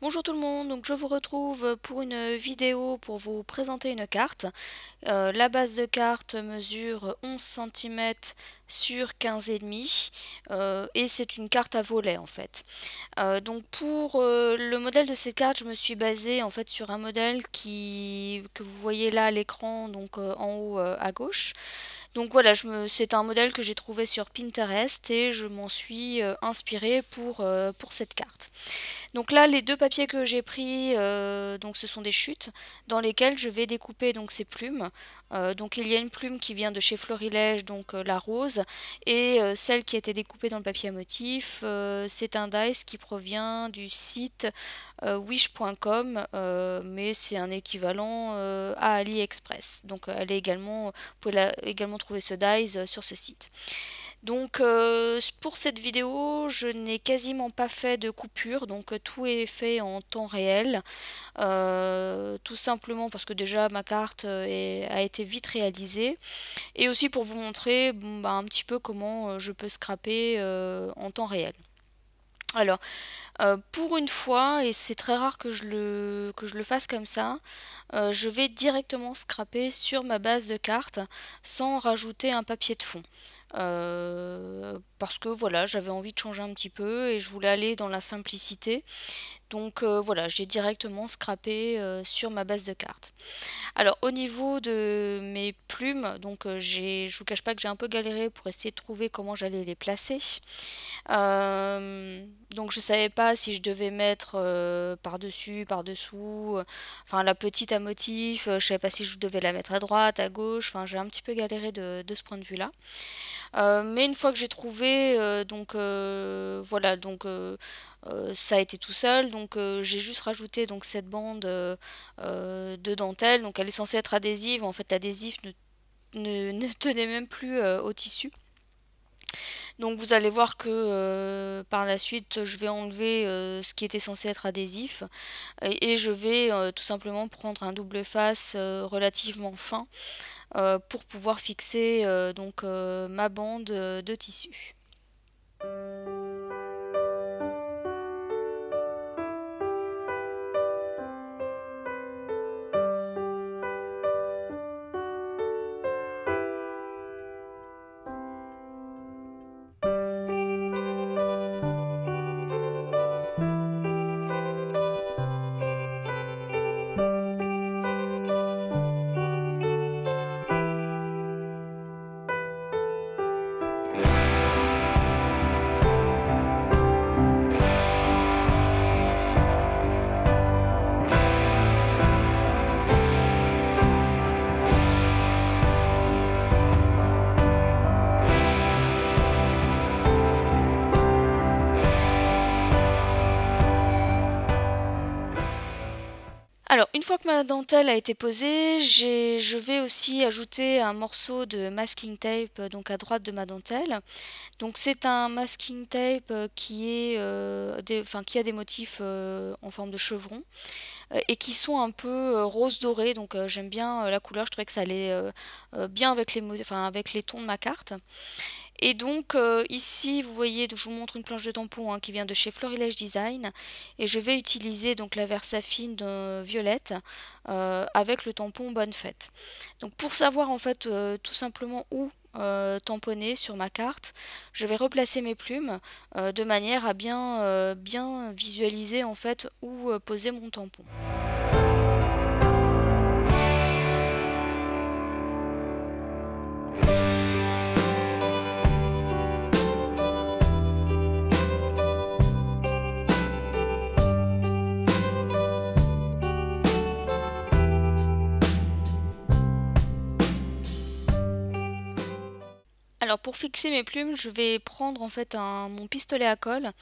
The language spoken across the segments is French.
Bonjour tout le monde, donc je vous retrouve pour une vidéo pour vous présenter une carte. La base de carte mesure 11 cm sur 15,5 et c'est une carte à volet en fait. Donc pour le modèle de cette carte, je me suis basée en fait sur un modèle que vous voyez là à l'écran, donc en haut à gauche. Donc voilà, c'est un modèle que j'ai trouvé sur Pinterest et je m'en suis inspirée pour cette carte. Donc là, les deux papiers que j'ai pris, donc ce sont des chutes dans lesquelles je vais découper donc ces plumes. Donc il y a une plume qui vient de chez Florilège, donc la rose, et celle qui a été découpée dans le papier à motif, c'est un dice qui provient du site wish.com, mais c'est un équivalent à AliExpress. Donc vous pouvez également trouver ce dice sur ce site. Donc pour cette vidéo, je n'ai quasiment pas fait de coupure, donc tout est fait en temps réel, tout simplement parce que déjà ma carte a été vite réalisée, et aussi pour vous montrer bon, bah, un petit peu comment je peux scraper en temps réel. Alors, pour une fois, et c'est très rare que je le fasse comme ça, je vais directement scraper sur ma base de carte sans rajouter un papier de fond. Parce que voilà, j'avais envie de changer un petit peu et je voulais aller dans la simplicité. Donc voilà, j'ai directement scrappé sur ma base de carte. Alors au niveau de mes plumes, donc je vous cache pas que j'ai un peu galéré pour essayer de trouver comment j'allais les placer. Donc je savais pas si je devais mettre par-dessus, par-dessous, enfin la petite à motif, je savais pas si je devais la mettre à droite, à gauche, enfin j'ai un petit peu galéré de ce point de vue-là. Mais une fois que j'ai trouvé, voilà, donc ça a été tout seul, donc j'ai juste rajouté donc cette bande de dentelle, donc elle est censée être adhésive, en fait l'adhésif ne tenait même plus au tissu. Donc vous allez voir que par la suite je vais enlever ce qui était censé être adhésif et je vais tout simplement prendre un double face relativement fin pour pouvoir fixer ma bande de tissu. Alors, une fois que ma dentelle a été posée, je vais aussi ajouter un morceau de masking tape donc à droite de ma dentelle. Donc c'est un masking tape qui a des motifs en forme de chevron et qui sont un peu rose doré. Donc j'aime bien la couleur, je trouvais que ça allait bien avec avec les tons de ma carte. Et donc ici vous voyez, je vous montre une planche de tampon qui vient de chez Florilège Design, et je vais utiliser donc la Versafine violette avec le tampon Bonne Fête. Donc pour savoir en fait tout simplement où tamponner sur ma carte, je vais replacer mes plumes de manière à bien visualiser en fait où poser mon tampon. Alors pour fixer mes plumes, je vais prendre en fait mon pistolet à colle,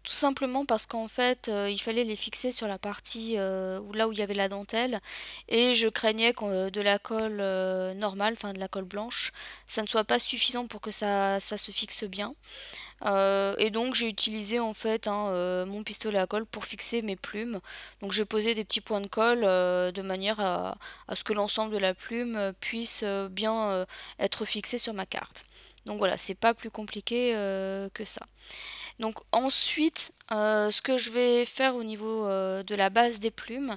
tout simplement parce qu'en fait il fallait les fixer sur la partie là où il y avait la dentelle, et je craignais que de la colle normale, enfin de la colle blanche, ça ne soit pas suffisant pour que ça se fixe bien. Et donc j'ai utilisé en fait mon pistolet à colle pour fixer mes plumes. Donc j'ai posé des petits points de colle de manière à ce que l'ensemble de la plume puisse bien être fixé sur ma carte. Donc voilà, c'est pas plus compliqué que ça. Donc ensuite, ce que je vais faire au niveau de la base des plumes,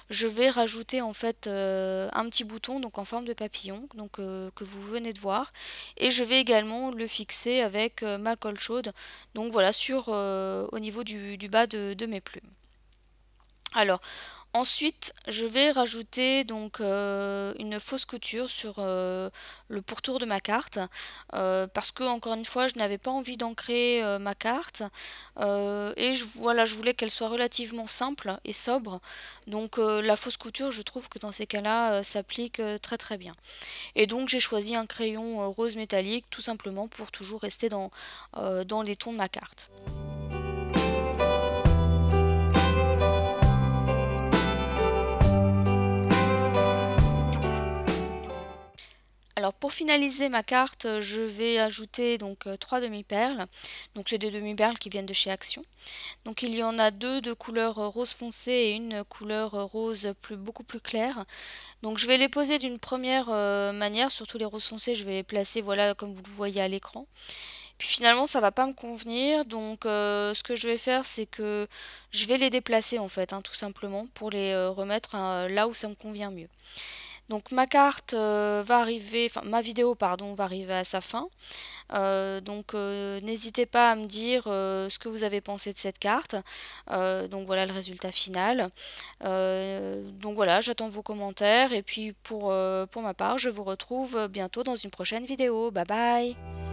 je vais rajouter en fait un petit bouton donc en forme de papillon donc que vous venez de voir, et je vais également le fixer avec ma colle chaude donc voilà sur au niveau du bas de mes plumes. Alors ensuite, je vais rajouter donc une fausse couture sur le pourtour de ma carte parce que encore une fois, je n'avais pas envie d'ancrer ma carte et voilà, je voulais qu'elle soit relativement simple et sobre. Donc la fausse couture, je trouve que dans ces cas-là, s'applique très très bien. Et donc j'ai choisi un crayon rose métallique tout simplement pour toujours rester dans les tons de ma carte. Alors pour finaliser ma carte, je vais ajouter donc 3 demi-perles. Donc c'est des demi-perles qui viennent de chez Action. Donc il y en a deux de couleur rose foncé et une couleur rose beaucoup plus claire. Donc je vais les poser d'une première manière, surtout les roses foncées, je vais les placer voilà comme vous le voyez à l'écran. Puis finalement ça va pas me convenir, donc ce que je vais faire c'est que je vais les déplacer en fait, hein, tout simplement pour les remettre là où ça me convient mieux. Donc ma carte va arriver, enfin ma vidéo pardon va arriver à sa fin. Donc n'hésitez pas à me dire ce que vous avez pensé de cette carte. Donc voilà le résultat final. Donc voilà, j'attends vos commentaires et puis pour ma part, je vous retrouve bientôt dans une prochaine vidéo. Bye bye!